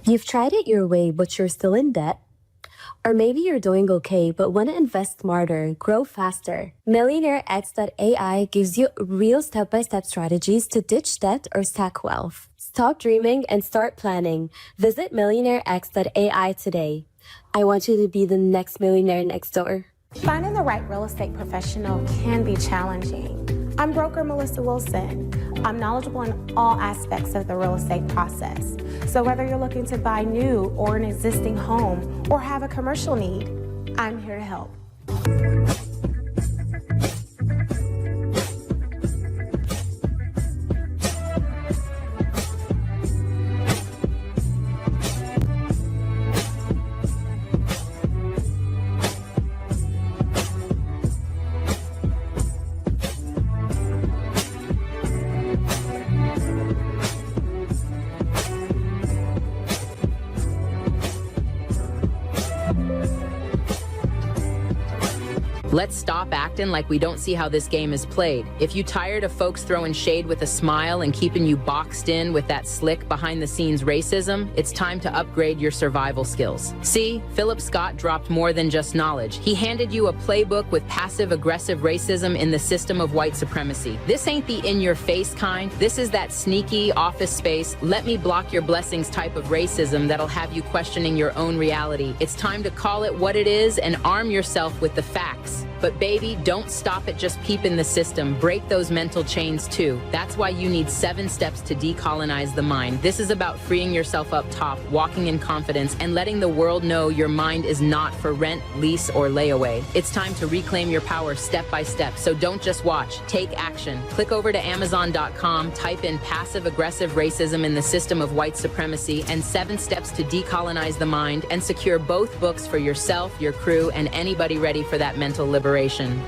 You've tried it your way, but you're still in debt. Or maybe you're doing okay, but want to invest smarter, grow faster. MillionaireX.ai gives you real step-by-step strategies to ditch debt or stack wealth. Stop dreaming and start planning. Visit MillionaireX.ai today. I want you to be the next millionaire next door. Finding the right real estate professional can be challenging. I'm broker Melissa Wilson. I'm knowledgeable in all aspects of the real estate process. So whether you're looking to buy new or an existing home or have a commercial need, I'm here to help. Let's stop acting like we don't see how this game is played. If you tired of folks throwing shade with a smile and keeping you boxed in with that slick behind-the-scenes racism, it's time to upgrade your survival skills. See, Phillip Scott dropped more than just knowledge. He handed you a playbook with passive-aggressive racism in the system of white supremacy. This ain't the in-your-face kind. This is that sneaky, office space, let me block your blessings type of racism that'll have you questioning your own reality. It's time to call it what it is and arm yourself with the facts. But baby, don't stop at just peeping the system. Break those mental chains too. That's why you need 7 steps to decolonize the mind. This is about freeing yourself up top, walking in confidence, and letting the world know your mind is not for rent, lease, or layaway. It's time to reclaim your power step by step. So don't just watch, take action. Click over to Amazon.com, type in passive-aggressive racism in the system of white supremacy and 7 steps to decolonize the mind, and secure both books for yourself, your crew, and anybody ready for that mental liberation.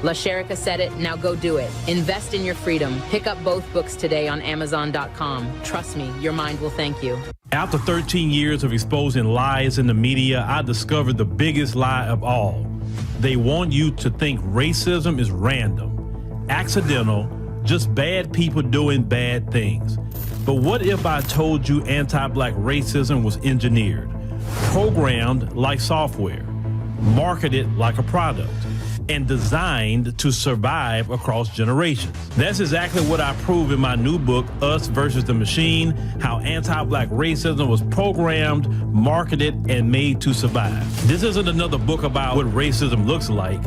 La Sherika said it, now go do it. Invest in your freedom. Pick up both books today on Amazon.com. Trust me, your mind will thank you. After 13 years of exposing lies in the media, I discovered the biggest lie of all. They want you to think racism is random, accidental, just bad people doing bad things. But what if I told you anti-black racism was engineered, programmed like software, marketed like a product, and designed to survive across generations? That's exactly what I prove in my new book, Us versus the Machine, How Anti-Black Racism Was Programmed, Marketed, and Made to Survive. This isn't another book about what racism looks like.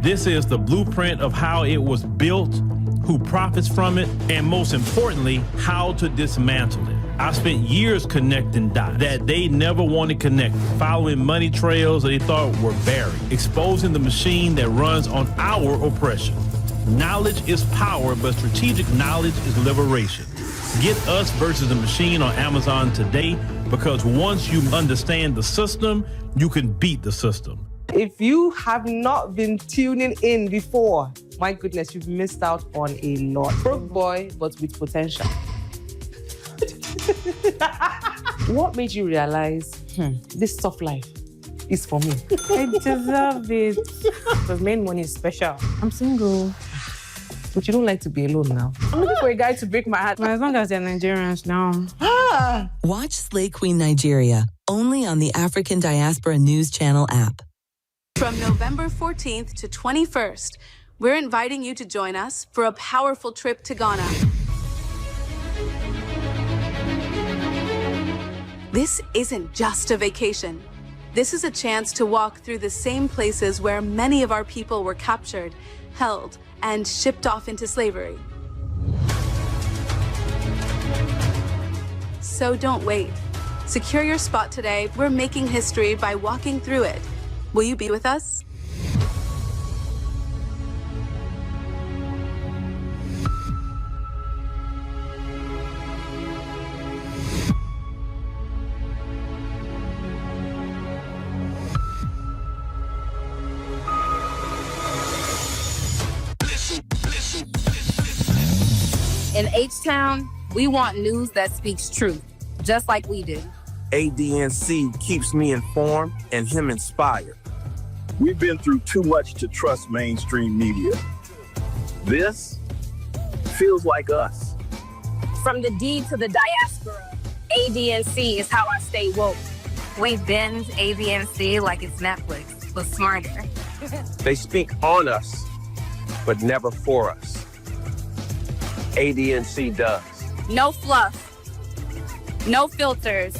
This is the blueprint of how it was built, who profits from it, and most importantly, how to dismantle it. I spent years connecting dots that they never wanted connected, following money trails that they thought were buried, exposing the machine that runs on our oppression. Knowledge is power, but strategic knowledge is liberation. Get Us versus the Machine on Amazon today, because once you understand the system, you can beat the system. If you have not been tuning in before, my goodness, you've missed out on a lot. Broke boy, but with potential. What made you realize this soft life is for me? I deserve it. Because main money is special. I'm single. But you don't like to be alone now. I'm looking for a guy to break my heart. But as long as they're Nigerians now. Watch Slay Queen Nigeria, only on the African Diaspora News Channel app. From November 14th to 21st, we're inviting you to join us for a powerful trip to Ghana. This isn't just a vacation. This is a chance to walk through the same places where many of our people were captured, held, and shipped off into slavery. So don't wait. Secure your spot today. We're making history by walking through it. Will you be with us? In H-Town, we want news that speaks truth, just like we do. ADNC keeps me informed and him inspired. We've been through too much to trust mainstream media. This feels like us. From the D to the diaspora, ADNC is how I stay woke. We binge ADNC like it's Netflix, but smarter. They speak on us, but never for us. ADNC does. No fluff. No filters.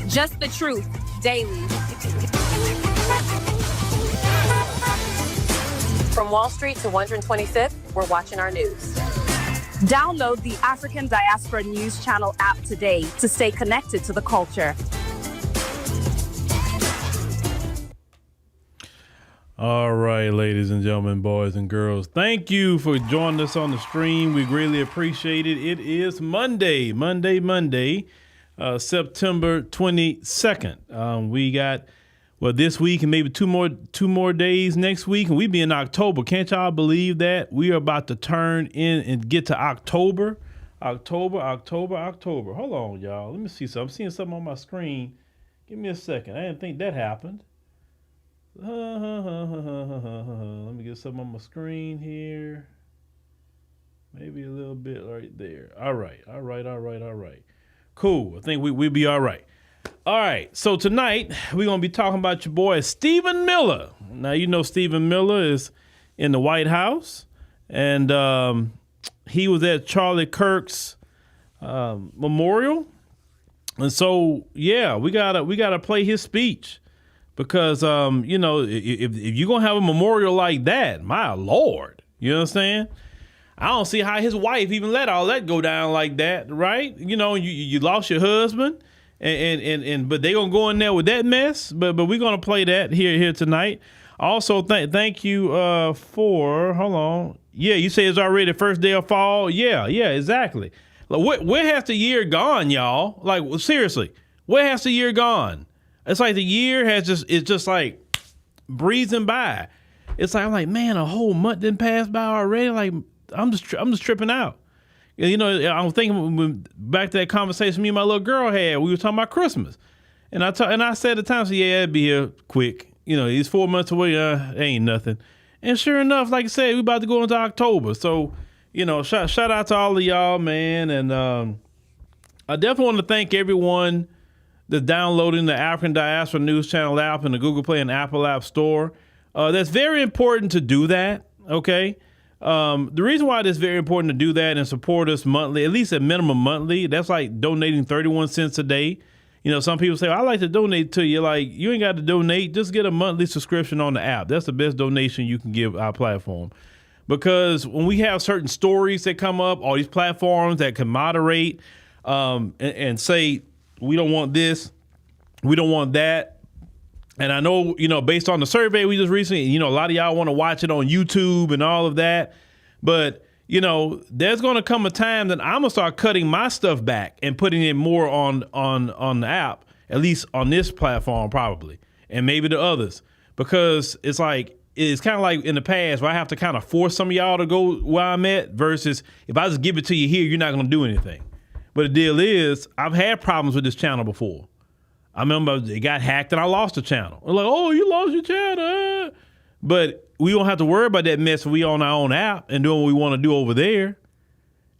Just the truth, daily. From Wall Street to 125th, we're watching our news. Download the African Diaspora News Channel app today to stay connected to the culture. All right, ladies and gentlemen, boys and girls, thank you for joining us on the stream. We greatly appreciate it. It is Monday, September 22nd. We got, this week and maybe two more days next week, and we be in October. Can't y'all believe that? We are about to turn in and get to October. October. Hold on, y'all. Let me see something. I'm seeing something on my screen. Give me a second. I didn't think that happened. Let me get something on my screen here. Maybe a little bit right there. All right. Cool. I think we'll be all right. All right. So tonight we're going to be talking about your boy, Stephen Miller. Now, you know, Stephen Miller is in the White House, and he was at Charlie Kirk's memorial. And so, yeah, we gotta play his speech. Because, you know, if you're going to have a memorial like that, my Lord, you understand? I don't see how his wife even let all that go down like that, right? You know, you lost your husband, but they going to go in there with that mess. But we're going to play that here tonight. Also, thank you for, hold on. Yeah, you say it's already the first day of fall. Yeah, exactly. Like, where has the year gone, y'all? Like, seriously, where has the year gone? It's like the year it's just like breezing by. It's like, I'm like, man, a whole month didn't pass by already. Like, I'm just tripping out. You know, I'm thinking back to that conversation me and my little girl had. We were talking about Christmas. And I said at the time, yeah, it'd be here quick. You know, it's 4 months away. Ain't nothing. And sure enough, like I said, we about to go into October. So, you know, shout out to all of y'all, man. And I definitely want to thank everyone that's downloading the African Diaspora News Channel app in the Google Play and Apple App Store. That's very important to do that, okay? The reason why it's very important to do that and support us monthly, at least at minimum monthly, that's like donating 31 cents a day. You know, some people say, I like to donate to you. Like, you ain't got to donate. Just get a monthly subscription on the app. That's the best donation you can give our platform. Because when we have certain stories that come up, all these platforms that can moderate and say, we don't want this, we don't want that. And I know, you know, based on the survey we just recently, you know, a lot of y'all want to watch it on YouTube and all of that. But, you know, there's going to come a time that I'm going to start cutting my stuff back and putting it more on the app, at least on this platform probably, and maybe the others. Because it's like, it's kind of like in the past where I have to kind of force some of y'all to go where I'm at versus if I just give it to you here, you're not going to do anything. But the deal is, I've had problems with this channel before. I remember it got hacked and I lost the channel. I'm like, oh, you lost your channel. But we don't have to worry about that mess if we on our own app and doing what we want to do over there.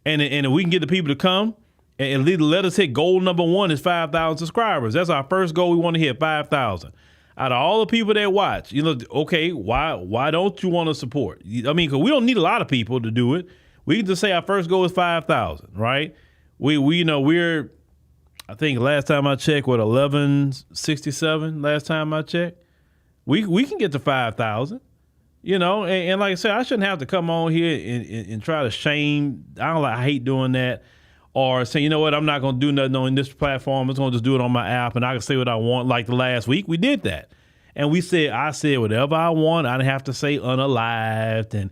And if we can get the people to come and let us hit goal number 1 is 5,000 subscribers. That's our first goal. We want to hit 5,000. Out of all the people that watch, you know, okay, why don't you want to support? I mean, because we don't need a lot of people to do it. We can just say our first goal is 5,000, right? We you know, we're, I think last time I checked, 1167 last time I checked. We can get to 5,000, you know, and like I said, I shouldn't have to come on here and try to shame. I hate doing that, or say, you know what, I'm not going to do nothing on this platform. I'm just going to just do it on my app and I can say what I want. Like the last week, we did that. And I said whatever I want. I didn't have to say unalived and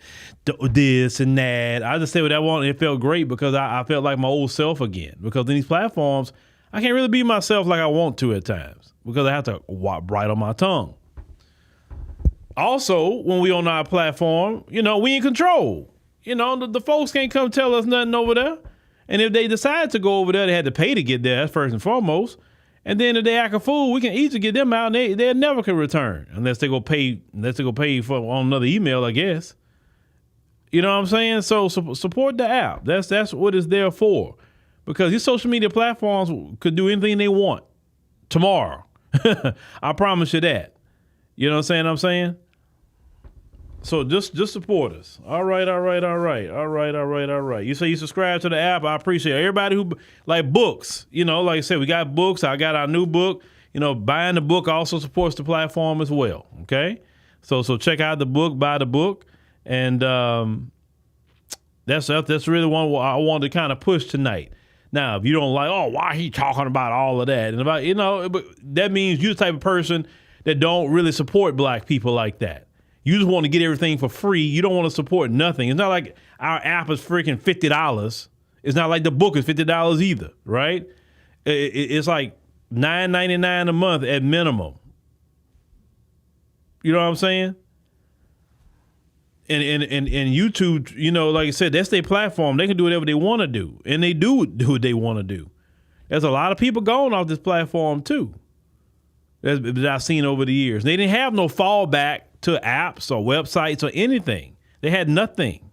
this and that. I just said what I want, and it felt great because I felt like my old self again. Because in these platforms, I can't really be myself like I want to at times because I have to bite on my tongue. Also, when we on our platform, you know, we in control. You know, the folks can't come tell us nothing over there. And if they decide to go over there, they had to pay to get there, that's first and foremost. And then if they act a fool, we can easily get them out and they never can return unless they go pay for on another email, I guess. You know what I'm saying? So support the app. That's what it's there for. Because these social media platforms could do anything they want tomorrow. I promise you that. You know what I'm saying? So just support us. All right. You say you subscribe to the app. I appreciate it. Everybody who like books, like I said, we got books. I got our new book. Buying the book also supports the platform as well. Okay. So check out the book, buy the book. And that's really one I wanted to kind of push tonight. Now, if you don't like, why he talking about all of that? And about, but that means you're the type of person that don't really support black people like that. You just want to get everything for free. You don't want to support nothing. It's not like our app is freaking $50. It's not like the book is $50 either, right? It's like $9.99 a month at minimum. You know what I'm saying? And YouTube, like I said, that's their platform. They can do whatever they want to do. And they do what they want to do. There's a lot of people going off this platform too that I've seen over the years. They didn't have no fallback to apps or websites or anything. They had nothing.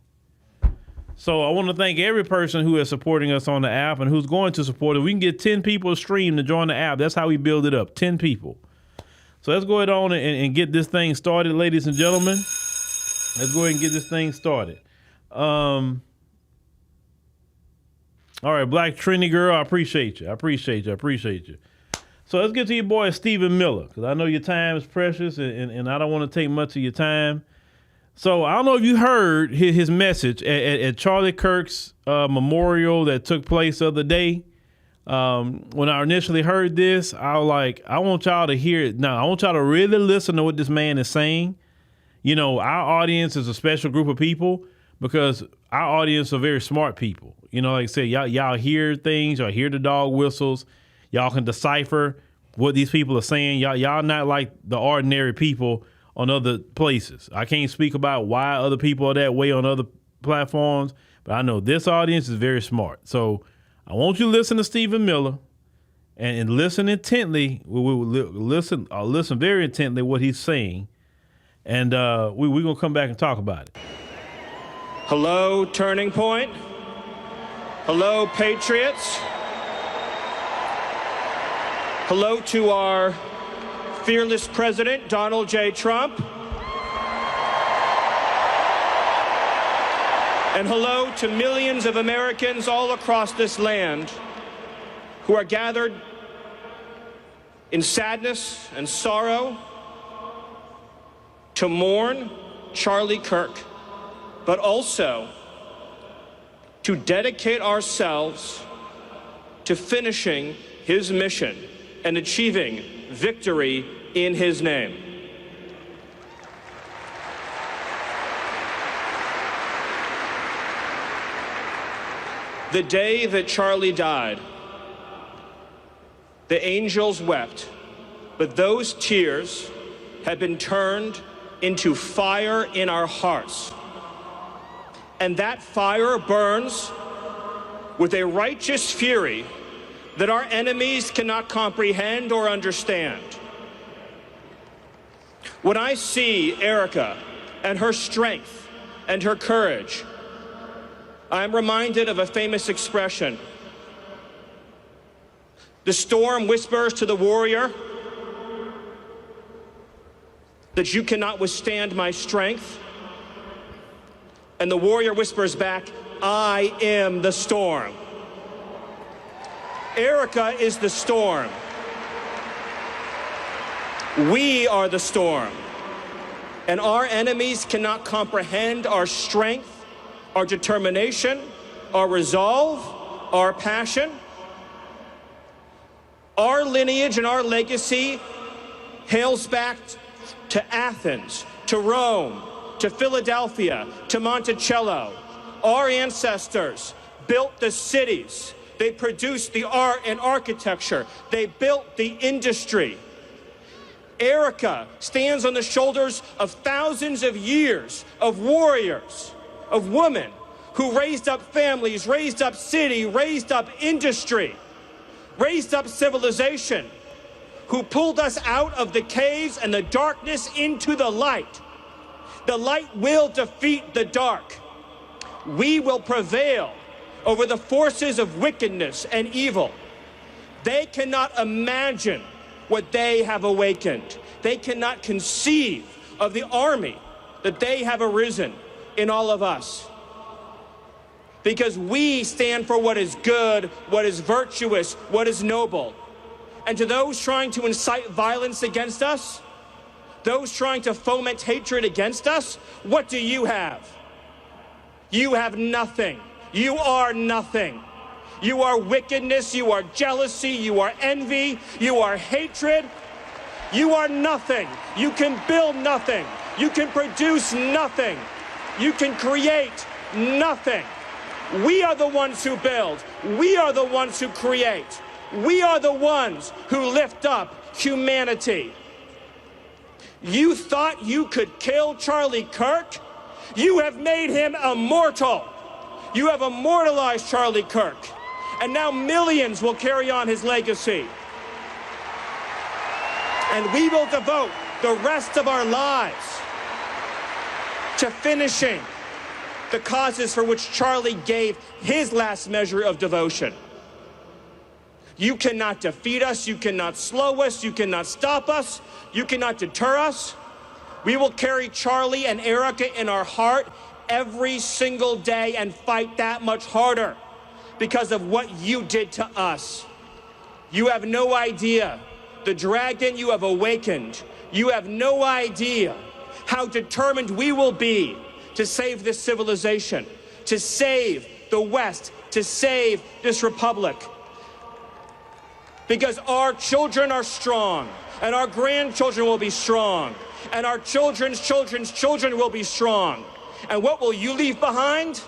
So I want to thank every person who is supporting us on the app and who's going to support it. We can get 10 people a stream to join the app. That's how we build it up, 10 people. So let's go ahead on and get this thing started, ladies and gentlemen. Let's go ahead and get this thing started. All right, Black Trini girl, I appreciate you. So let's get to your boy, Stephen Miller, because I know your time is precious and I don't want to take much of your time. So I don't know if you heard his message at Charlie Kirk's memorial that took place the other day. When I initially heard this, I was like, I want y'all to hear it now. I want y'all to really listen to what this man is saying. Our audience is a special group of people because our audience are very smart people. Like I said, y'all hear things, y'all hear the dog whistles, y'all can decipher what these people are saying. Y'all not like the ordinary people on other places. I can't speak about why other people are that way on other platforms, but I know this audience is very smart. So I want you to listen to Stephen Miller and listen intently. We will listen very intently what he's saying. And we're going to come back and talk about it. Hello, Turning Point. Hello, Patriots. Hello to our fearless president, Donald J. Trump. And hello to millions of Americans all across this land who are gathered in sadness and sorrow to mourn Charlie Kirk, but also to dedicate ourselves to finishing his mission and achieving victory in his name. The day that Charlie died, the angels wept, but those tears have been turned into fire in our hearts. And that fire burns with a righteous fury that our enemies cannot comprehend or understand. When I see Erica and her strength and her courage, I am reminded of a famous expression. The storm whispers to the warrior that you cannot withstand my strength. And the warrior whispers back, I am the storm. Erica is the storm. We are the storm. And our enemies cannot comprehend our strength, our determination, our resolve, our passion. Our lineage and our legacy hails back to Athens, to Rome, to Philadelphia, to Monticello. Our ancestors built the cities. They produced the art and architecture. They built the industry. Erica stands on the shoulders of thousands of years of warriors, of women who raised up families, raised up city, raised up industry, raised up civilization, who pulled us out of the caves and the darkness into the light. The light will defeat the dark. We will prevail over the forces of wickedness and evil. They cannot imagine what they have awakened. They cannot conceive of the army that they have arisen in all of us. Because we stand for what is good, what is virtuous, what is noble. And to those trying to incite violence against us, those trying to foment hatred against us, what do you have? You have nothing. You are nothing. You are wickedness, you are jealousy, you are envy, you are hatred. You are nothing. You can build nothing. You can produce nothing. You can create nothing. We are the ones who build. We are the ones who create. We are the ones who lift up humanity. You thought you could kill Charlie Kirk? You have made him immortal. You have immortalized Charlie Kirk. And now millions will carry on his legacy. And we will devote the rest of our lives to finishing the causes for which Charlie gave his last measure of devotion. You cannot defeat us, you cannot slow us, you cannot stop us, you cannot deter us. We will carry Charlie and Erica in our heart every single day and fight that much harder because of what you did to us. You have no idea the dragon you have awakened. You have no idea how determined we will be to save this civilization, to save the West, to save this republic. Because our children are strong, and our grandchildren will be strong, and our children's children's children will be strong. And what will you leave behind?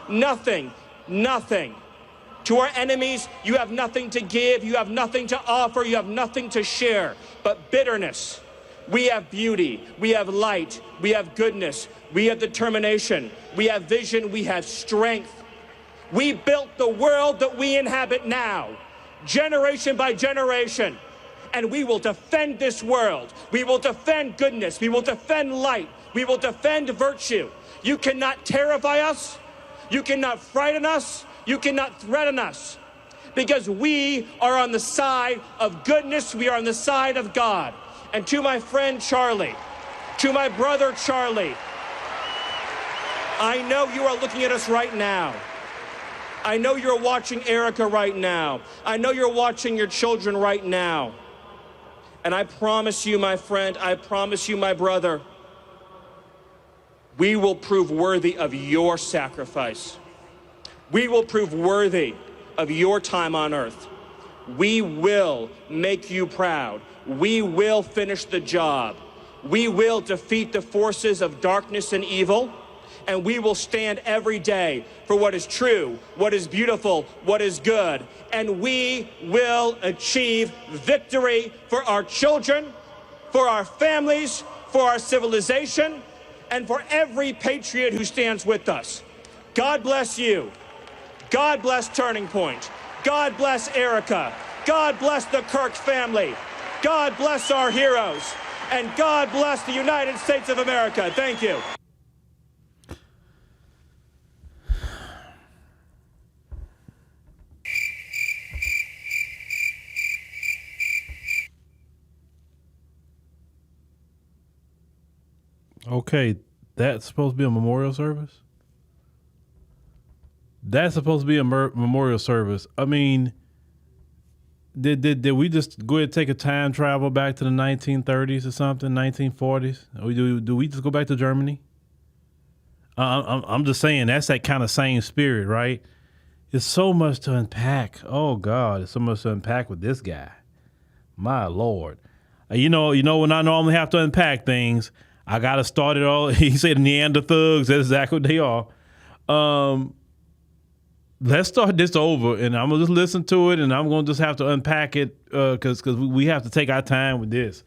Nothing, nothing. To our enemies, you have nothing to give, you have nothing to offer, you have nothing to share, but bitterness. We have beauty, we have light, we have goodness, we have determination, we have vision, we have strength. We built the world that we inhabit now, generation by generation, and we will defend this world. We will defend goodness, we will defend light, we will defend virtue. You cannot terrify us, you cannot frighten us, you cannot threaten us, because we are on the side of goodness, we are on the side of God. And to my friend Charlie, to my brother Charlie, I know you are looking at us right now. I know you're watching Erica right now. I know you're watching your children right now. And I promise you, my friend, I promise you, my brother, we will prove worthy of your sacrifice. We will prove worthy of your time on earth. We will make you proud. We will finish the job. We will defeat the forces of darkness and evil, and we will stand every day for what is true, what is beautiful, what is good, and we will achieve victory for our children, for our families, for our civilization, and for every patriot who stands with us. God bless you. God bless Turning Point. God bless Erica. God bless the Kirk family. God bless our heroes. And God bless the United States of America. Thank you. Okay, that's supposed to be a memorial service? That's supposed to be a memorial service. I mean, did we just go ahead and take a time travel back to the 1930s or something, 1940s? Or do we just go back to Germany? I'm just saying, that's that kind of same spirit, right? It's so much to unpack. Oh, God, it's so much to unpack with this guy. My Lord. You know, when I normally have to unpack things, I got to start it all. He said Neanderthals. That's exactly what they are. Let's start this over, and I'm going to just listen to it, and I'm going to just have to unpack it because we have to take our time with this.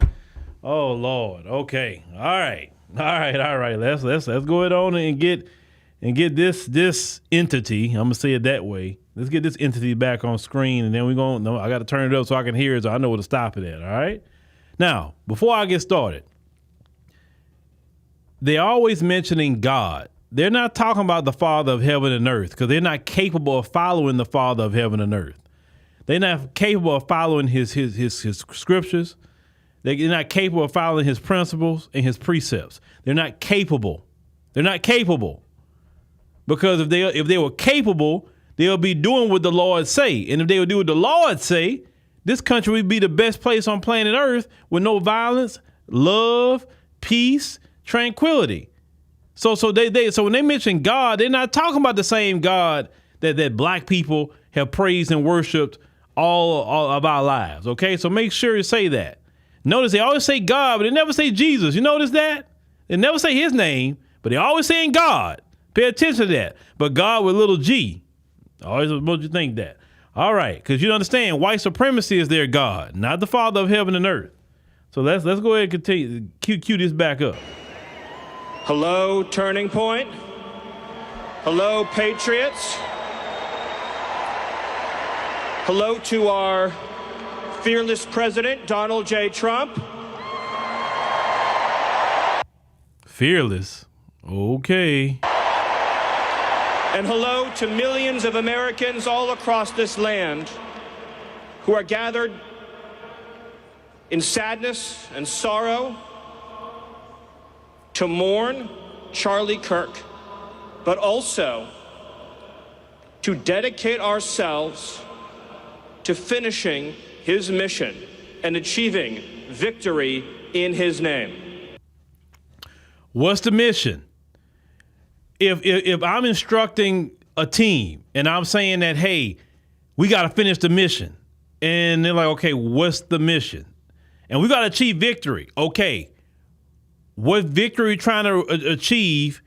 Oh, Lord. Okay. All right. Let's go ahead on and get this entity. I'm going to say it that way. Let's get this entity back on screen, and then I got to turn it up so I can hear it so I know where to stop it at, all right? Now, before I get started, they're always mentioning God. They're not talking about the Father of heaven and earth because they're not capable of following the Father of heaven and earth. They're not capable of following his scriptures. They're not capable of following his principles and his precepts. They're not capable. They're not capable. Because if they were capable, they'll be doing what the Lord say. And if they would do what the Lord say, this country would be the best place on planet Earth with no violence, love, peace, tranquility. So when they mention God, they're not talking about the same God that black people have praised and worshiped all of our lives. Okay, so make sure you say that. Notice they always say God, but they never say Jesus. You notice that? They never say his name, but they always saying God. Pay attention to that. But God with little g. I always want you to think that. All right, because you understand white supremacy is their God, not the Father of heaven and earth. So let's go ahead and continue. Cue this back up. Hello, Turning Point. Hello, Patriots. Hello to our fearless president, Donald J. Trump. Fearless? Okay. And hello to millions of Americans all across this land who are gathered in sadness and sorrow to mourn Charlie Kirk, but also to dedicate ourselves to finishing his mission and achieving victory in his name. What's the mission? If I'm instructing a team and I'm saying that, hey, we got to finish the mission, and they're like, okay, what's the mission? And we got to achieve victory. Okay, what victory are we trying to achieve,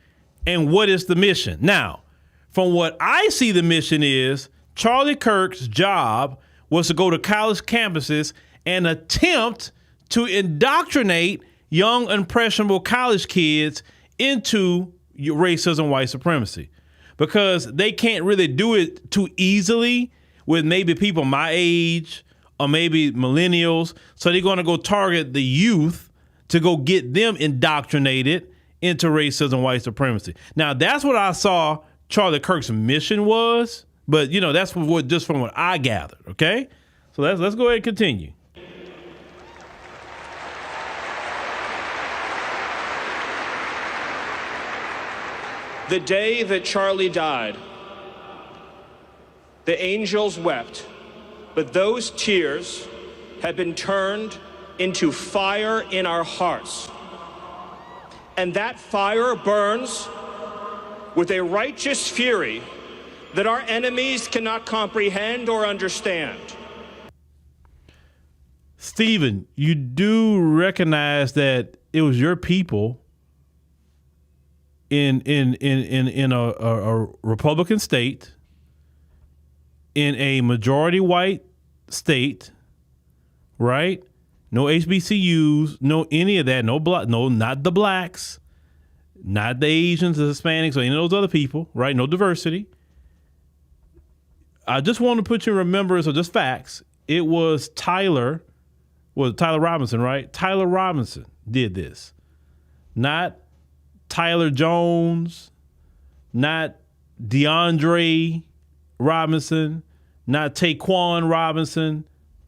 and what is the mission? Now, from what I see the mission is, Charlie Kirk's job was to go to college campuses and attempt to indoctrinate young, impressionable college kids into racism, white supremacy, because they can't really do it too easily with maybe people my age or maybe millennials. So they're going to go target the youth to go get them indoctrinated into racism, white supremacy. Now, that's what I saw Charlie Kirk's mission was, but that's what just from what I gathered. Okay, so let's go ahead and continue. The day that Charlie died, the angels wept, but those tears have been turned into fire in our hearts. And that fire burns with a righteous fury that our enemies cannot comprehend or understand. Stephen, you do recognize that it was your people in a Republican state, in a majority white state, right? No HBCUs, no any of that, no not the blacks, not the Asians, the Hispanics, or any of those other people, right? No diversity. I just want to put you in remembrance of just facts. It was Tyler Robinson, right? Tyler Robinson did this, not Tyler Jones, not DeAndre Robinson, not Taquan Robinson.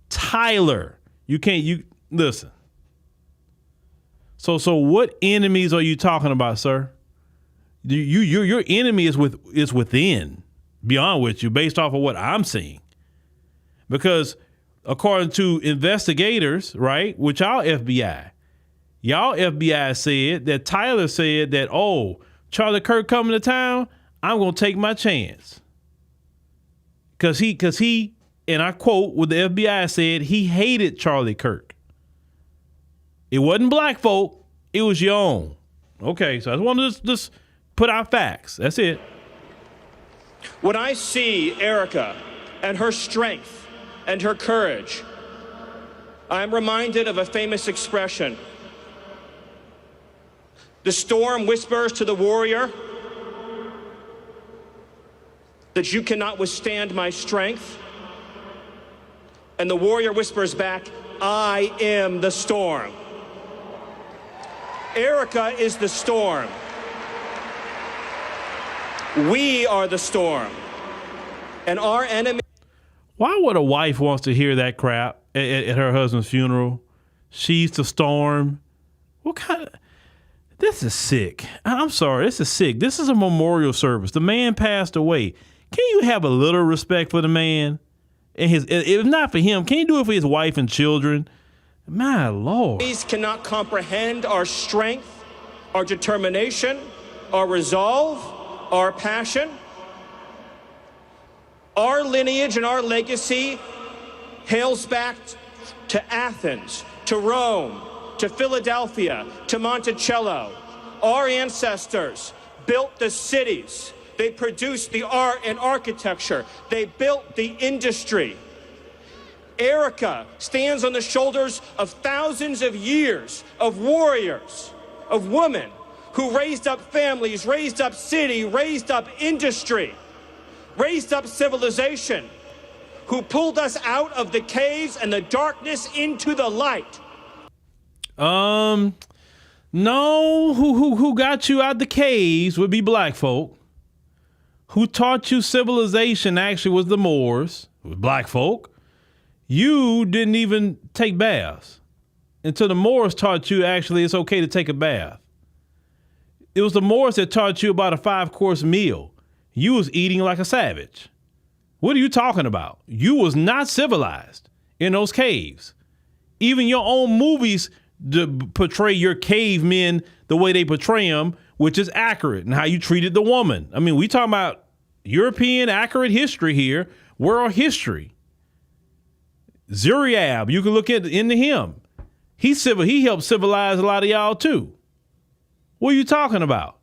Tyler. You listen. So what enemies are you talking about, sir? Your enemy is within, beyond with you, based off of what I'm seeing. Because according to investigators, right, which y'all FBI said that Tyler said that, oh, Charlie Kirk coming to town, I'm going to take my chance. Because he, and I quote what the FBI said, he hated Charlie Kirk. It wasn't black folk, it was your own. Okay, so I just want to just put out facts. That's it. When I see Erica and her strength and her courage, I'm reminded of a famous expression. The storm whispers to the warrior that you cannot withstand my strength. And the warrior whispers back, I am the storm. Erica is the storm. We are the storm. And our enemy. Why would a wife wants to hear that crap at her husband's funeral? She's the storm. What kind of... This is sick. I'm sorry. This is sick. This is a memorial service. The man passed away. Can you have a little respect for the man? And if not for him, can you do it for his wife and children? My Lord. These cannot comprehend our strength, our determination, our resolve, our passion. Our lineage and our legacy hails back to Athens, to Rome, to Philadelphia, to Monticello. Our ancestors built the cities. They produced the art and architecture. They built the industry. Erica stands on the shoulders of thousands of years of warriors, of women who raised up families, raised up city, raised up industry, raised up civilization, who pulled us out of the caves and the darkness into the light. No, who got you out the caves would be black folk. Who taught you civilization actually was the Moors, it was black folk. You didn't even take baths until the Moors taught you actually it's okay to take a bath. It was the Moors that taught you about a 5-course meal. You was eating like a savage. What are you talking about? You was not civilized in those caves. Even your own movies portray your cavemen the way they portray them, which is accurate, and how you treated the woman. I mean, we talking about European accurate history here, world history. Zuriab, you can look into him. He helped civilize a lot of y'all too. What are you talking about?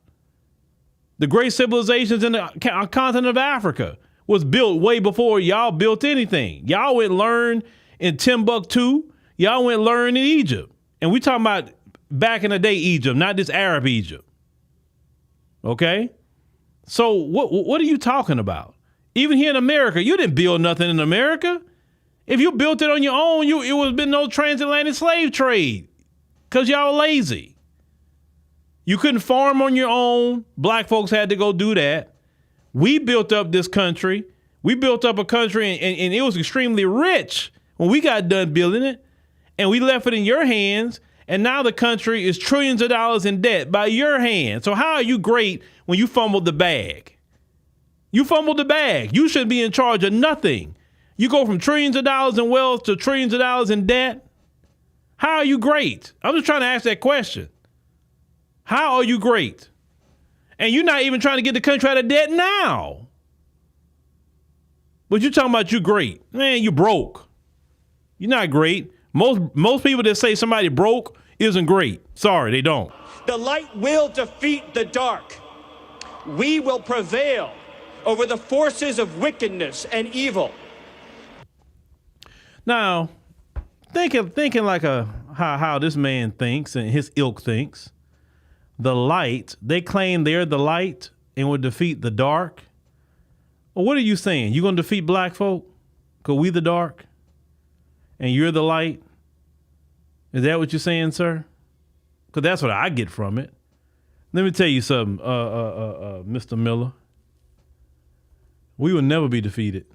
The great civilizations in the continent of Africa was built way before y'all built anything. Y'all went learn in Timbuktu. Y'all went learn in Egypt. And we talking about back in the day Egypt, not this Arab Egypt. Okay? So what are you talking about? Even here in America, you didn't build nothing in America. If you built it on your own, it would have been no transatlantic slave trade because y'all lazy. You couldn't farm on your own. Black folks had to go do that. We built up this country. We built up a country and it was extremely rich when we got done building it. And we left it in your hands. And now the country is trillions of dollars in debt by your hand. So how are you great when you fumbled the bag? You fumbled the bag. You shouldn't be in charge of nothing. You go from trillions of dollars in wealth to trillions of dollars in debt. How are you great? I'm just trying to ask that question. How are you great? And you're not even trying to get the country out of debt now. But you're talking about you great. Man, you broke. You're not great. Most people that say somebody broke isn't great. Sorry, they don't. The light will defeat the dark. We will prevail over the forces of wickedness and evil. Now, thinking like how this man thinks and his ilk thinks, the light, they claim they're the light and will defeat the dark. Well, what are you saying? You gonna defeat black folk? 'Cause we the dark and you're the light? Is that what you're saying, sir? Because that's what I get from it. Let me tell you something, Mr. Miller. We will never be defeated.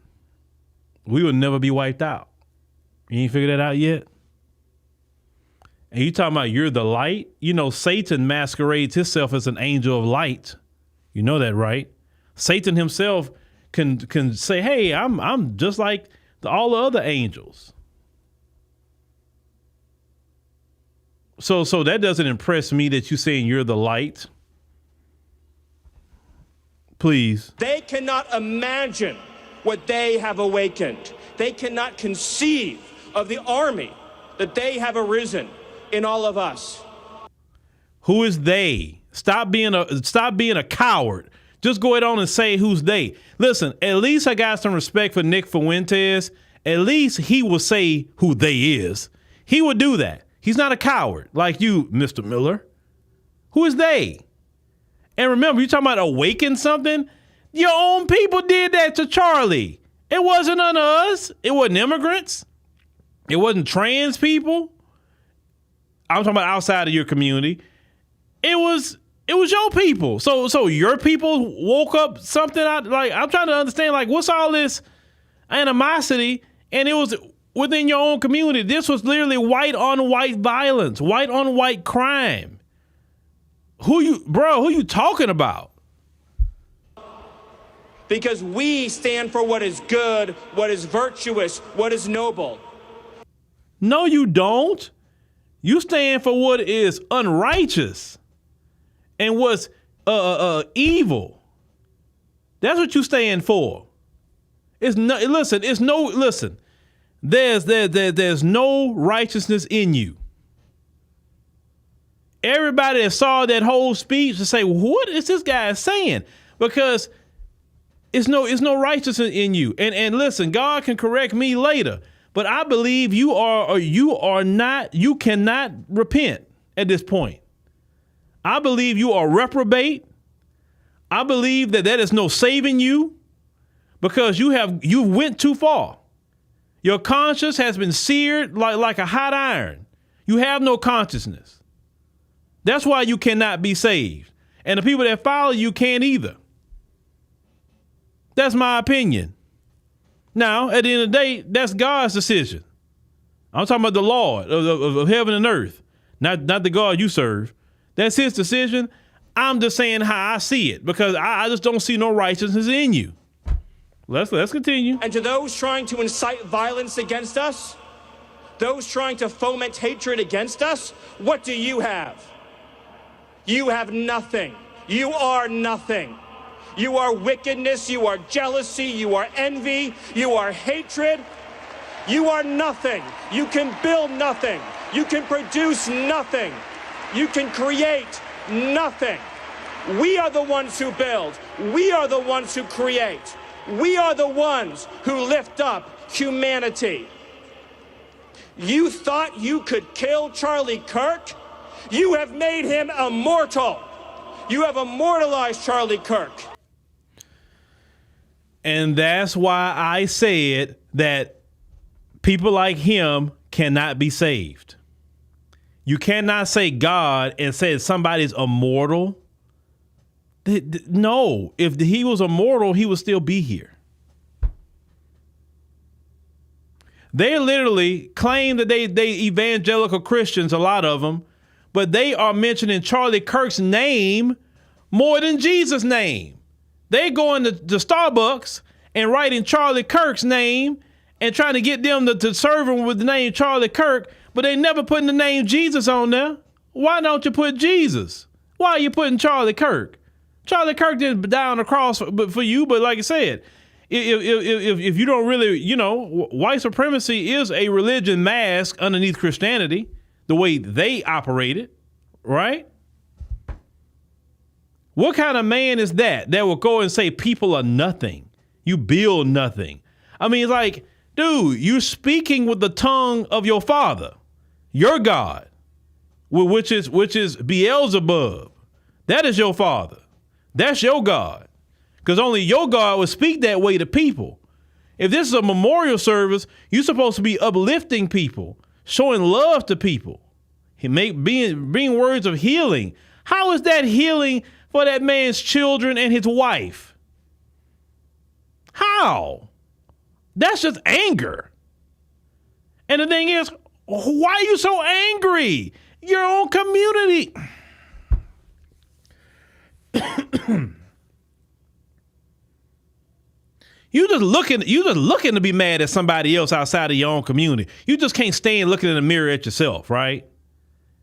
We will never be wiped out. You ain't figured that out yet? And you talking about you're the light? You know, Satan masquerades himself as an angel of light. You know that, right? Satan himself can say, hey, I'm just like all the other angels. So that doesn't impress me that you're saying you're the light. Please. They cannot imagine what they have awakened. They cannot conceive of the army that they have arisen in all of us. Who is they? Stop being a coward. Just go ahead on and say who's they. Listen, at least I got some respect for Nick Fuentes. At least he will say who they is. He would do that. He's not a coward like you, Mr. Miller. Who is they? And remember, you're talking about awaken something? Your own people did that to Charlie. It wasn't none of us. It wasn't immigrants. It wasn't trans people. I'm talking about outside of your community. It was your people. So your people woke up something out. Like, I'm trying to understand, like, what's all this? animosity, and it was within your own community. This was literally white on white violence, white on white crime. Who you talking about? Because we stand for what is good, what is virtuous, what is noble. No, you don't. You stand for what is unrighteous and what's evil. That's what you stand for. There's no righteousness in you. Everybody that saw that whole speech to say, what is this guy saying? Because it's no righteousness in you. And listen, God can correct me later, but I believe you cannot repent at this point. I believe you are reprobate. I believe that is no saving you because you went too far. Your conscience has been seared like a hot iron. You have no consciousness. That's why you cannot be saved. And the people that follow you can't either. That's my opinion. Now, at the end of the day, that's God's decision. I'm talking about the Lord of heaven and earth, not the God you serve. That's his decision. I'm just saying how I see it because I just don't see no righteousness in you. Let's continue. And to those trying to incite violence against us, those trying to foment hatred against us, what do you have? You have nothing. You are nothing. You are wickedness, you are jealousy, you are envy, you are hatred. You are nothing. You can build nothing. You can produce nothing. You can create nothing. We are the ones who build. We are the ones who create. We are the ones who lift up humanity. You thought you could kill Charlie Kirk? You have made him immortal. You have immortalized Charlie Kirk. And that's why I said that people like him cannot be saved. You cannot say God and say somebody's immortal. No, if he was immortal, he would still be here. They literally claim that they evangelical Christians, a lot of them, but they are mentioning Charlie Kirk's name more than Jesus' name. They go into the Starbucks and writing Charlie Kirk's name and trying to get them to serve him with the name Charlie Kirk, but they never putting the name Jesus on there. Why don't you put Jesus? Why are you putting Charlie Kirk? Charlie Kirk didn't die on the cross for you, but like I said, if you don't really, white supremacy is a religion mask underneath Christianity, the way they operate it, right? What kind of man is that will go and say people are nothing? You build nothing. I mean, it's like, dude, you're speaking with the tongue of your father, your God, which is Beelzebub. That is your father. That's your God. Because only your God would speak that way to people. If this is a memorial service, you're supposed to be uplifting people, showing love to people, bring words of healing. How is that healing for that man's children and his wife? How? That's just anger. And the thing is, why are you so angry? Your own community. You just looking to be mad at somebody else outside of your own community. You just can't stand looking in the mirror at yourself, right?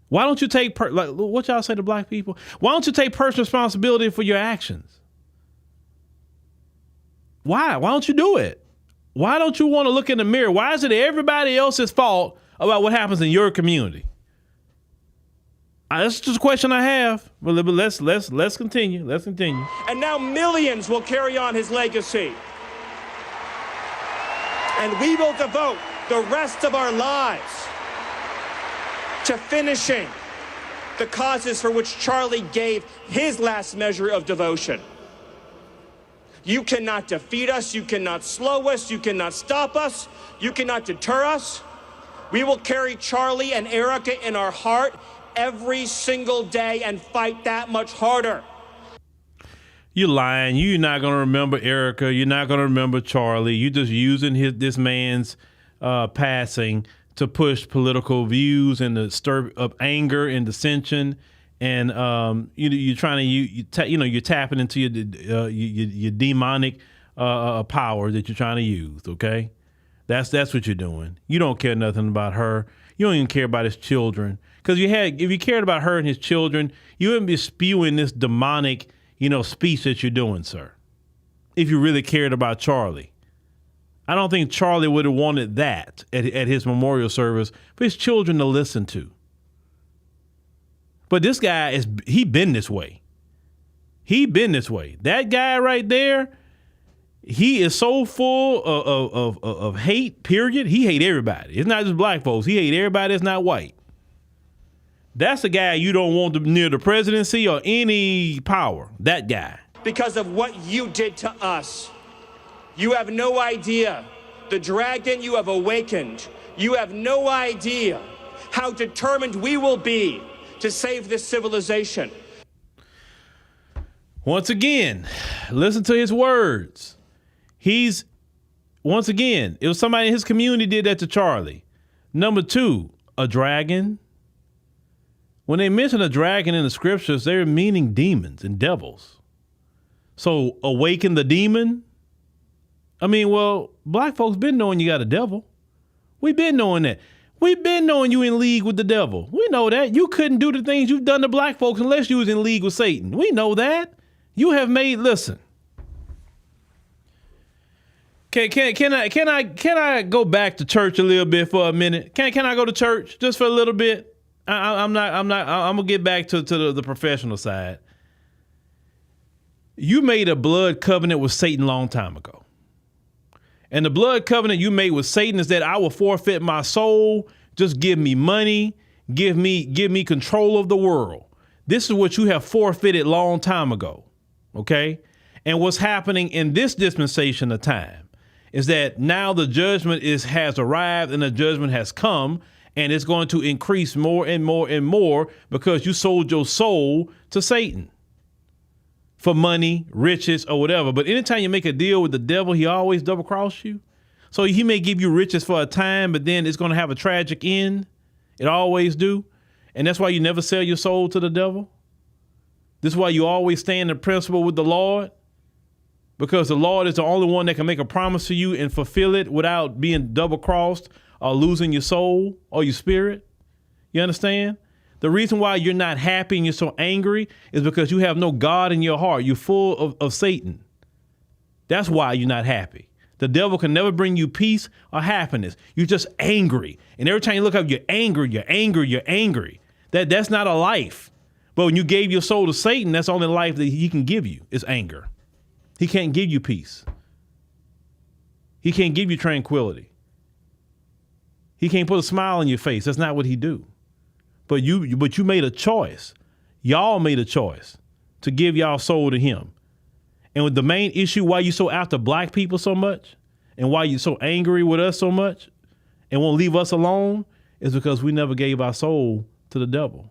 Why don't you take like what y'all say to black people? Why don't you take personal responsibility for your actions? Why? Why don't you do it? Why don't you want to look in the mirror? Why is it everybody else's fault about what happens in your community? That's just a question I have. But let's continue. Let's continue. And now millions will carry on his legacy. And we will devote the rest of our lives to finishing the causes for which Charlie gave his last measure of devotion. You cannot defeat us. You cannot slow us. You cannot stop us. You cannot deter us. We will carry Charlie and Erica in our heart every single day and fight that much harder. You're lying. You're not going to remember Erica. You're not going to remember Charlie. You're just using this man's passing to push political views and to stir up anger and dissension. And you're trying to you're tapping into your demonic power that you're trying to use. Okay, that's what you're doing. You don't care nothing about her. You don't even care about his children. Because if you cared about her and his children, you wouldn't be spewing this demonic, speech that you're doing, sir. If you really cared about Charlie. I don't think Charlie would have wanted that at his memorial service for his children to listen to. But this guy he been this way. He been this way. That guy right there, he is so full of hate, period. He hate everybody. It's not just black folks. He hate everybody that's not white. That's the guy you don't want near the presidency or any power. That guy. Because of what you did to us. You have no idea the dragon you have awakened. You have no idea how determined we will be to save this civilization. Once again, listen to his words. Once again, it was somebody in his community did that to Charlie. Number 2, a dragon. When they mention a dragon in the scriptures, they're meaning demons and devils. So awaken the demon. I mean, well, black folks been knowing you got a devil. We been knowing that. We've been knowing you in league with the devil. We know that. You couldn't do the things you've done to black folks unless you was in league with Satan. We know that. You have listen. Can I go back to church a little bit for a minute? Can I go to church just for a little bit? I'm gonna get back to the professional side. You made a blood covenant with Satan a long time ago. And the blood covenant you made with Satan is that I will forfeit my soul. Just give me money. Give me control of the world. This is what you have forfeited long time ago. Okay? And what's happening in this dispensation of time is that now the judgment has arrived and the judgment has come, and it's going to increase more and more and more because you sold your soul to Satan for money, riches, or whatever. But anytime you make a deal with the devil, he always double cross you. So he may give you riches for a time, but then it's going to have a tragic end. It always do. And that's why you never sell your soul to the devil. This is why you always stand in principle with the Lord, because the Lord is the only one that can make a promise to you and fulfill it without being double crossed or losing your soul or your spirit. You understand? The reason why you're not happy and you're so angry is because you have no God in your heart. You're full of Satan. That's why you're not happy. The devil can never bring you peace or happiness. You're just angry. And every time you look up, you're angry, you're angry, you're angry. That's not a life. But when you gave your soul to Satan, that's the only life that he can give you is anger. He can't give you peace. He can't give you tranquility. He can't put a smile on your face. That's not what he do. But you made a choice. Y'all made a choice to give y'all soul to him. And with the main issue why you so after black people so much and why you so angry with us so much and won't leave us alone is because we never gave our soul to the devil,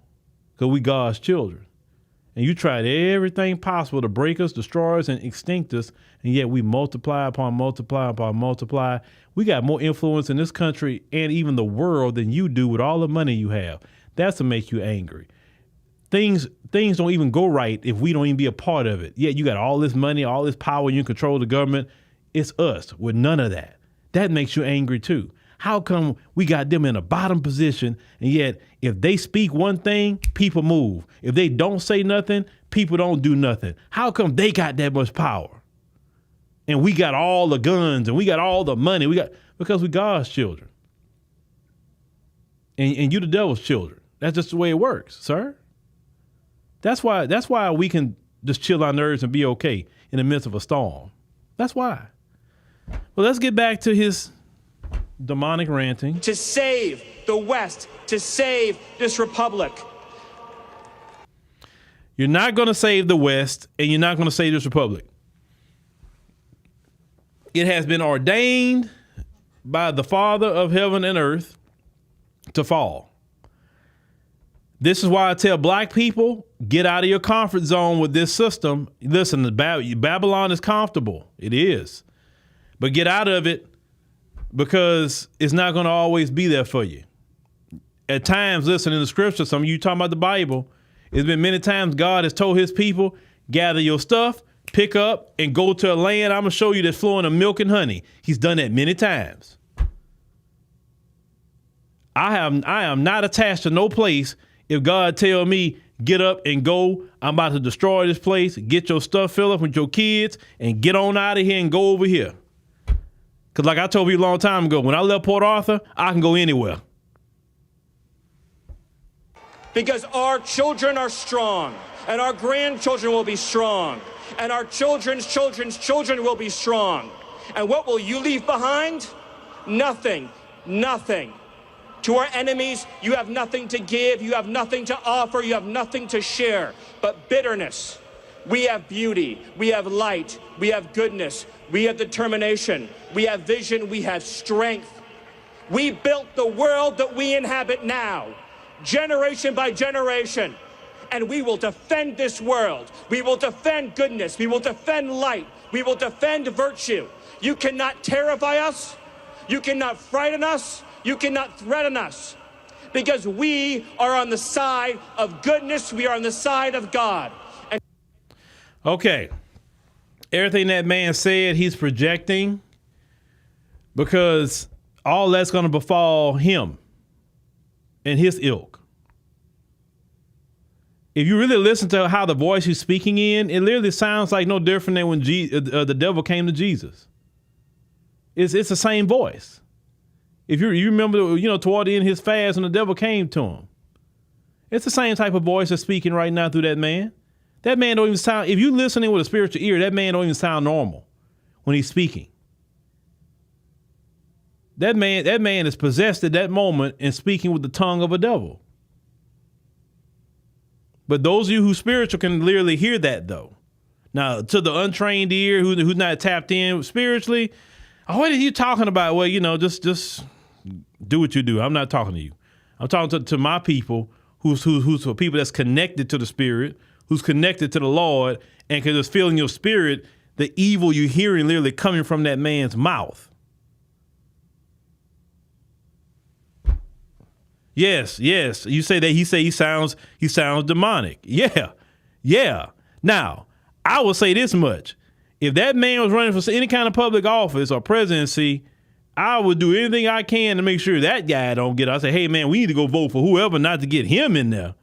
because we God's children. And you tried everything possible to break us, destroy us, and extinct us, and yet we multiply upon multiply upon multiply. We got more influence in this country and even the world than you do with all the money you have. That's to make you angry. Things don't even go right if we don't even be a part of it. Yet you got all this money, all this power, you control the government. It's us with none of that. That makes you angry too. How come we got them in a bottom position, and yet if they speak one thing, people move. If they don't say nothing, people don't do nothing. How come they got that much power? And we got all the guns and we got all the money. Because we God's children. And you the devil's children. That's just the way it works, sir. That's why we can just chill our nerves and be okay in the midst of a storm. That's why. Well, let's get back to his demonic ranting. To save the West, to save this republic. You're not going to save the West, and you're not going to save this republic. It has been ordained by the Father of heaven and earth to fall. This is why I tell black people, get out of your comfort zone with this system. Listen, Babylon is comfortable. It is. But get out of it because it's not going to always be there for you. At times, listen, in the scripture, some of you talking about the Bible, it's been many times God has told his people, gather your stuff, pick up, and go to a land I'm going to show you that's flowing of milk and honey. He's done that many times. I am not attached to no place. If God tell me, get up and go, I'm about to destroy this place, get your stuff, Phillip, with your kids, and get on out of here and go over here. Because like I told you a long time ago, when I left Port Arthur, I can go anywhere. Because our children are strong, and our grandchildren will be strong, and our children's children's children will be strong. And what will you leave behind? Nothing. Nothing. To our enemies, you have nothing to give, you have nothing to offer, you have nothing to share, but bitterness. We have beauty, we have light, we have goodness, we have determination, we have vision, we have strength. We built the world that we inhabit now, generation by generation, and we will defend this world. We will defend goodness, we will defend light, we will defend virtue. You cannot terrify us, you cannot frighten us, you cannot threaten us, because we are on the side of goodness. We are on the side of God. And okay. Everything that man said, he's projecting, because all that's going to befall him and his ilk. If you really listen to how the voice he's speaking in, it literally sounds like no different than when the devil came to Jesus. It's the same voice. If you remember, toward the end of his fast when the devil came to him, it's the same type of voice that's speaking right now through that man. That man don't even sound, if you're listening with a spiritual ear, that man don't even sound normal when he's speaking. That man is possessed at that moment and speaking with the tongue of a devil. But those of you who's spiritual can literally hear that though. Now, to the untrained ear who's not tapped in spiritually, what are you talking about? Well, just do what you do. I'm not talking to you. I'm talking to my people who's people that's connected to the Spirit, who's connected to the Lord, and can just feel in your spirit the evil you're hearing literally coming from that man's mouth. Yes. You say that he sounds demonic. Yeah. Now, I will say this much. If that man was running for any kind of public office or presidency, I would do anything I can to make sure that guy don't get it. I say, hey, man, we need to go vote for whoever not to get him in there.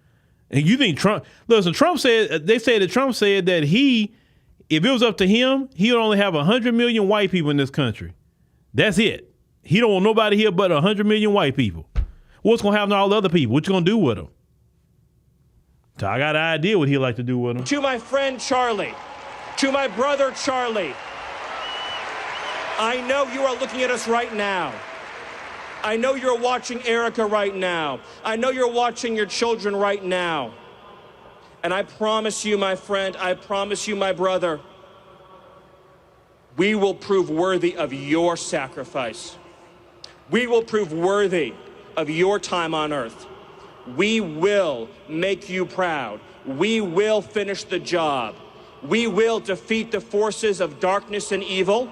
And you think Trump, listen, Trump said that Trump said that if it was up to him, he would only have 100 million white people in this country. That's it. He don't want nobody here but 100 million white people. What's going to happen to all the other people? What you going to do with them? So I got an idea what he'd like to do with them. to my friend Charlie, to my brother Charlie, I know you are looking at us right now. I know you're watching Erica right now. I know you're watching your children right now. And I promise you, my friend, I promise you, my brother, we will prove worthy of your sacrifice. We will prove worthy of your time on earth. We will make you proud. We will finish the job. We will defeat the forces of darkness and evil.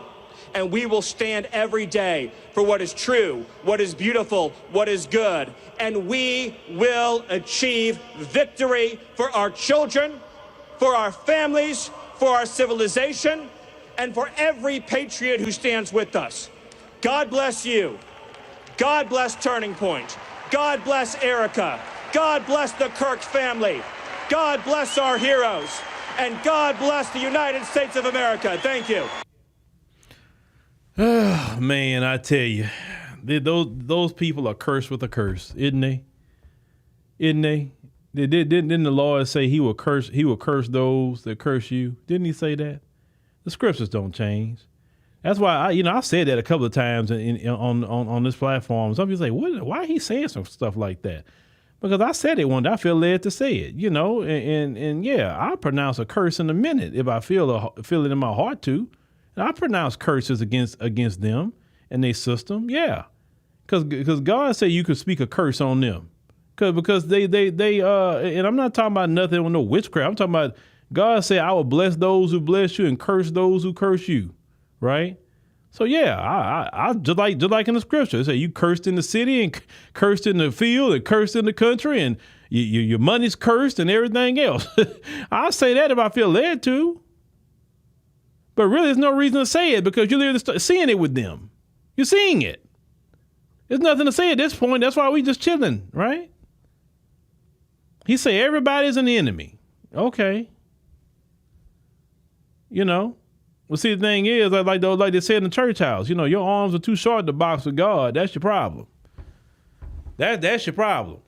And we will stand every day for what is true, what is beautiful, what is good. And we will achieve victory for our children, for our families, for our civilization, and for every patriot who stands with us. God bless you. God bless Turning Point. God bless Erica. God bless the Kirk family. God bless our heroes. And God bless the United States of America. Thank you. Oh, man, I tell you, those people are cursed with a curse, isn't they? Isn't they? Didn't the Lord say he will curse those that curse you? Didn't he say that? The scriptures don't change. That's why I said that a couple of times on this platform. Some people say, why are he saying some stuff like that? Because I said it one day. I feel led to say it, and yeah, I pronounce a curse in a minute if I feel it in my heart to. And I pronounce curses against them and their system, yeah, because God said you could speak a curse on them. Because they and I'm not talking about nothing with no witchcraft. I'm talking about God said, I will bless those who bless you and curse those who curse you. Right? So yeah, I just like in the scripture, it say you cursed in the city and cursed in the field and cursed in the country and your money's cursed and everything else. I'll say that if I feel led to. But really, there's no reason to say it because you're literally seeing it with them. You're seeing it. There's nothing to say at this point. That's why we just chilling, right? He said everybody's an enemy. Okay. You know. Well, see, the thing is, like they said in the church house, you know, your arms are too short to box with God. That's your problem. That's your problem.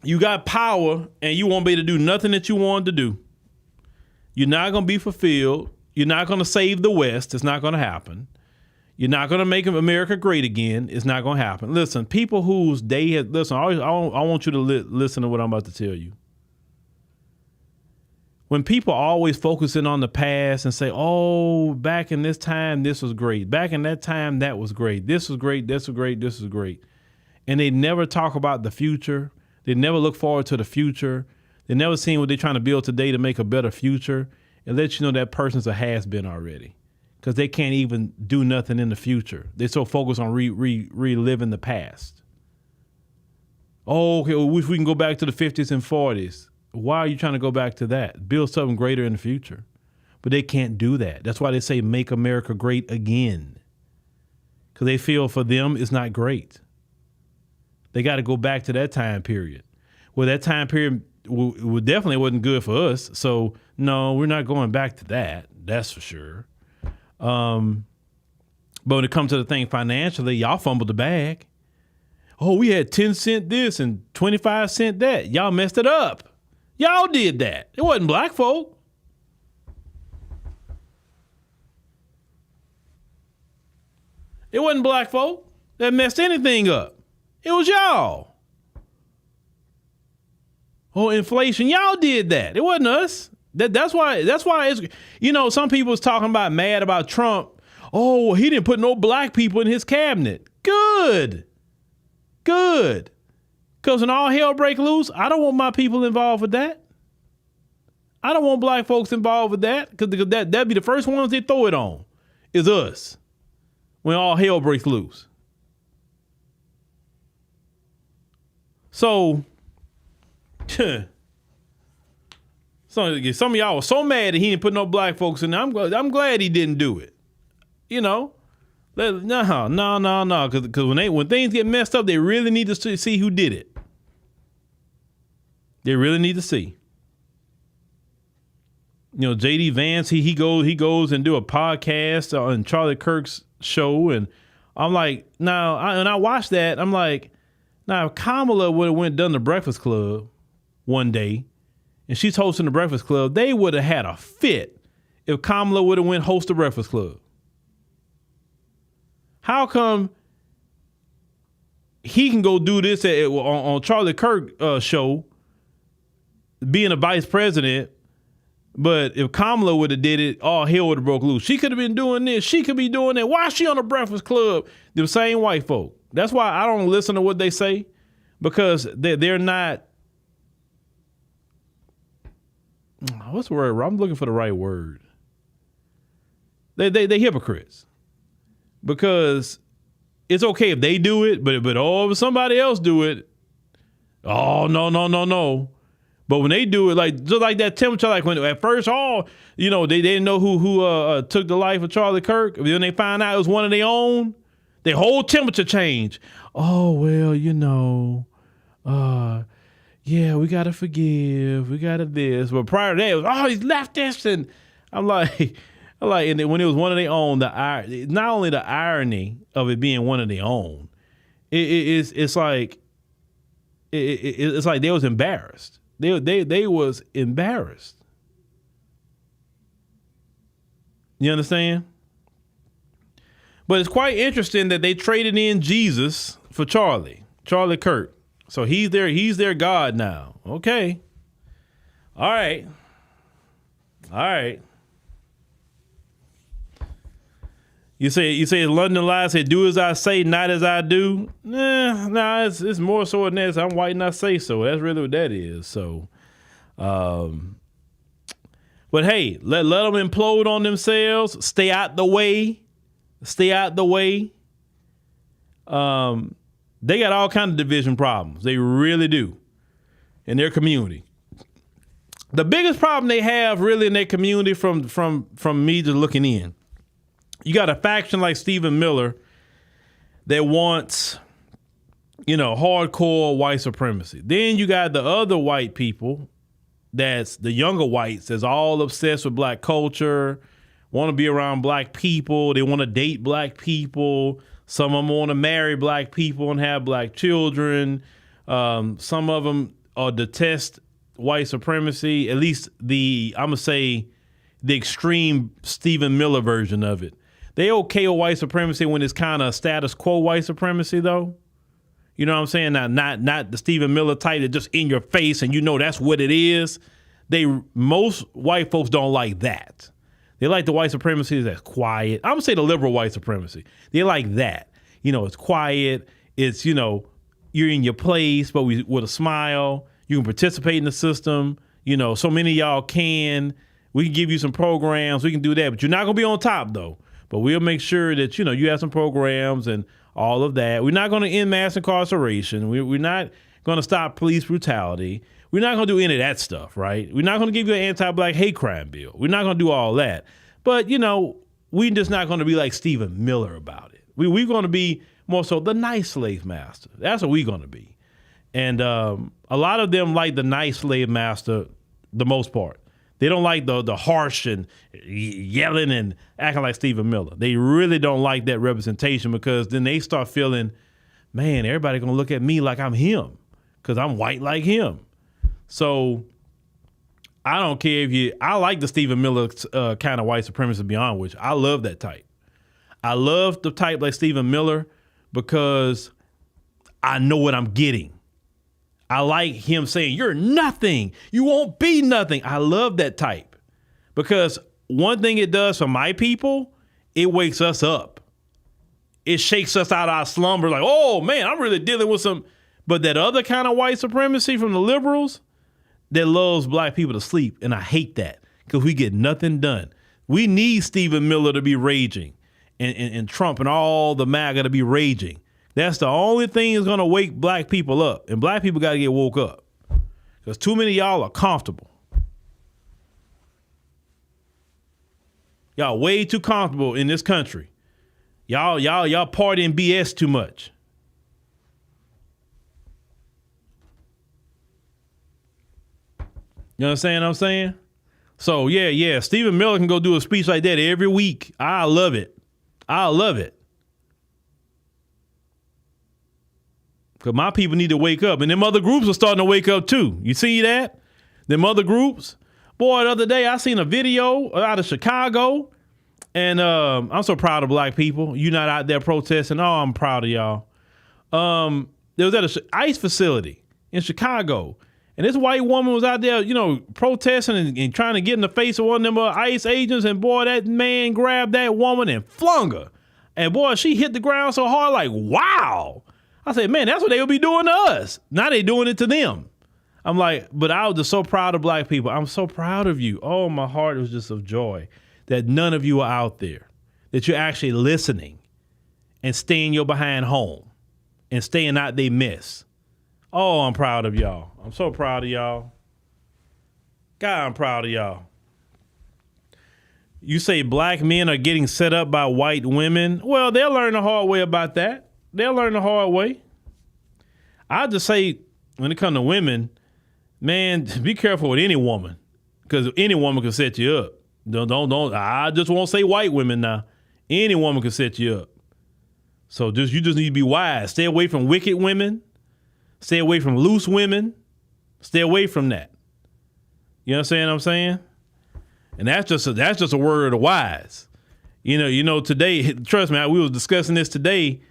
You got power and you won't be able to do nothing that you wanted to do. You're not going to be fulfilled. You're not going to save the West. It's not going to happen. You're not going to make America great again. It's not going to happen. Listen, people whose day has, listen, I want you to listen to what I'm about to tell you. When people are always focusing on the past and say, oh, back in this time, this was great. Back in that time, that was great. This was great. This was great. This was great. And they never talk about the future. They never look forward to the future. They never seen what they're trying to build today to make a better future. It lets you know that person's a has-been already because they can't even do nothing in the future. They're so focused on reliving the past. Oh, okay, we wish we can go back to the 50s and 40s. Why are you trying to go back to that? Build something greater in the future. But they can't do that. That's why they say make America great again. Because they feel for them it's not great. They got to go back to that time period. Well, that time period definitely wasn't good for us. So, no, we're not going back to that. That's for sure. But when it comes to the thing financially, y'all fumbled the bag. Oh, we had 10 cent this and 25 cent that. Y'all messed it up. Y'all did that. It wasn't black folk. It wasn't black folk that messed anything up. It was y'all. Oh, inflation. Y'all did that. It wasn't us. That's why it's, you know, some people was talking about mad about Trump. Oh, he didn't put no black people in his cabinet. Good. Because when all hell break loose, I don't want my people involved with that. I don't want black folks involved with that because that'd be the first ones they throw it on is us when all hell breaks loose. So, some of y'all were so mad that he didn't put no black folks in there. I'm glad he didn't do it. You know, no. Because when things get messed up, they really need to see who did it. They really need to see. You know, J.D. Vance, he goes and do a podcast on Charlie Kirk's show, and I'm like, now, and I watched that, I'm like, now if Kamala would have done the Breakfast Club one day, and she's hosting the Breakfast Club, they would have had a fit if Kamala would have host the Breakfast Club. How come he can go do this on Charlie Kirk show, being a vice president, but if Kamala would have did it, all hell would have broke loose. She could have been doing this. She could be doing that. Why is she on the Breakfast Club? The same white folk. That's why I don't listen to what they say, because they're not. What's the word? I'm looking for the right word. They hypocrites. Because it's okay if they do it, but if somebody else do it, oh no. But when they do it, like just like that temperature, like when at first they didn't know who took the life of Charlie Kirk. Then they find out it was one of their own. Their whole temperature changed. Oh well, yeah, we gotta forgive. We gotta this. But prior to that, it was he's leftist, and I'm like, and then when it was one of their own, not only the irony of it being one of their own, it's like they was embarrassed. They was embarrassed. You understand? But it's quite interesting that they traded in Jesus for Charlie Kirk. So he's their God now. Okay. All right. You say London lies say do as I say, not as I do. Nah, it's more so than that. I'm white and I say so. That's really what that is. So, but hey, let them implode on themselves. Stay out the way. Stay out the way. They got all kinds of division problems. They really do in their community. The biggest problem they have really in their community from me just looking in, you got a faction like Stephen Miller that wants, hardcore white supremacy. Then you got the other white people, that's the younger whites, that's all obsessed with black culture, want to be around black people. They want to date black people. Some of them want to marry black people and have black children. Some of them detest white supremacy, at least I'm going to say the extreme Stephen Miller version of it. They okay with white supremacy when it's kind of status quo white supremacy, though. You know what I'm saying? Not the Stephen Miller type that just in your face and that's what it is. Most white folks don't like that. They like the white supremacy that's quiet. I'm going to say the liberal white supremacy. They like that. It's quiet. It's, you're in your place, but with a smile. You can participate in the system. So many of y'all can. We can give you some programs. We can do that. But you're not going to be on top, though. But we'll make sure that, you have some programs and all of that. We're not going to end mass incarceration. We're not going to stop police brutality. We're not going to do any of that stuff, right? We're not going to give you an anti-black hate crime bill. We're not going to do all that. But, we're just not going to be like Stephen Miller about it. We're going to be more so the nice slave master. That's what we're going to be. And a lot of them like the nice slave master the most part. They don't like the harsh and yelling and acting like Stephen Miller. They really don't like that representation because then they start feeling, man, everybody going to look at me like I'm him because I'm white like him. So I don't care I like the Stephen Miller kind of white supremacist beyond which I love that type. I love the type like Stephen Miller because I know what I'm getting. I like him saying, you're nothing. You won't be nothing. I love that type because one thing it does for my people, it wakes us up. It shakes us out of our slumber like, oh, man, I'm really dealing with some. But that other kind of white supremacy from the liberals that loves black people to sleep. And I hate that because we get nothing done. We need Stephen Miller to be raging and Trump and all the MAGA to be raging. That's the only thing that's going to wake black people up. And black people got to get woke up because too many of y'all are comfortable. Y'all way too comfortable in this country. Y'all partying BS too much. You understand what I'm saying? So yeah, Stephen Miller can go do a speech like that every week. I love it. Because my people need to wake up. And them other groups are starting to wake up too. You see that? Them other groups? Boy, the other day I seen a video out of Chicago. And I'm so proud of black people. You're not out there protesting. Oh, I'm proud of y'all. There was at an ICE facility in Chicago. And this white woman was out there, protesting and trying to get in the face of one of them ICE agents. And boy, that man grabbed that woman and flung her. And boy, she hit the ground so hard like, wow. I said, man, that's what they would be doing to us. Now they doing it to them. I'm like, but I was just so proud of black people. I'm so proud of you. Oh, my heart was just of joy that none of you are out there, that you're actually listening and staying your behind home and staying out they mess. Oh, I'm proud of y'all. I'm so proud of y'all. God, I'm proud of y'all. You say black men are getting set up by white women. Well, they'll learn the hard way about that. They'll learn the hard way. I'll just say, when it comes to women, man, be careful with any woman, because any woman can set you up. Don't. I just won't say white women now. Any woman can set you up. So you just need to be wise. Stay away from wicked women. Stay away from loose women. Stay away from that. You understand what I'm saying? And that's just a word of the wise. Today, trust me, we was discussing this today.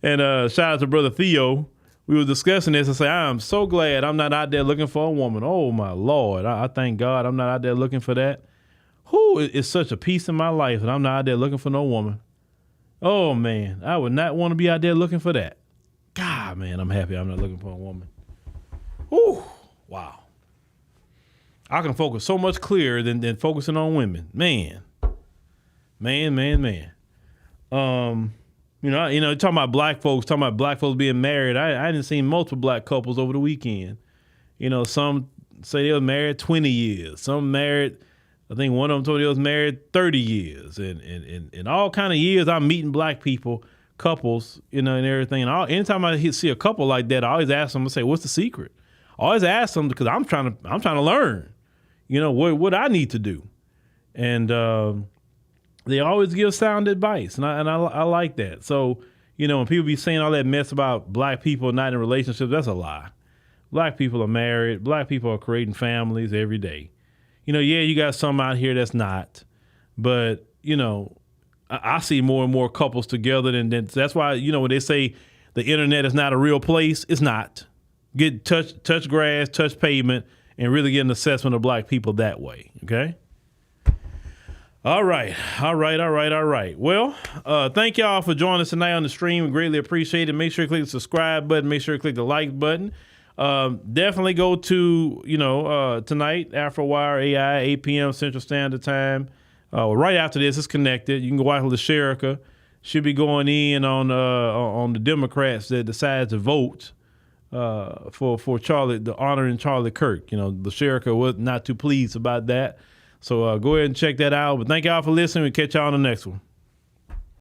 And shout out to Brother Theo. We were discussing this and say, I am so glad I'm not out there looking for a woman. Oh, my Lord. I thank God I'm not out there looking for that. it's such a peace in my life, and I'm not out there looking for no woman. Oh, man, I would not want to be out there looking for that. God, man, I'm happy I'm not looking for a woman. Whew, wow. I can focus so much clearer than focusing on women. Man. Talking about black folks being married. I didn't see multiple black couples over the weekend. Some say they were married 20 years. Some married, I think one of them told me they was married 30 years. And all kind of years I'm meeting black people, couples, and everything. And anytime I see a couple like that, I always ask them to say, what's the secret? I always ask them because I'm trying to learn, what I need to do. And they always give sound advice, and I like that. So, when people be saying all that mess about black people not in relationships, that's a lie. Black people are married. Black people are creating families every day. You got some out here that's not, but I see more and more couples together, and that's why when they say the internet is not a real place, it's not. Touch grass, touch pavement, and really get an assessment of black people that way. Okay. All right. Well, thank y'all for joining us tonight on the stream. We greatly appreciate it. Make sure you click the subscribe button. Make sure you click the like button. Definitely go to, tonight, AfroWire AI, 8 p.m. Central Standard Time. Right after this, it's connected. You can go watch LaSherica. Should be going in on the Democrats that decide to vote for Charlie, the honoring Charlie Kirk. LaSherica was not too pleased about that. So go ahead and check that out. But thank y'all for listening. We'll catch y'all on the next one.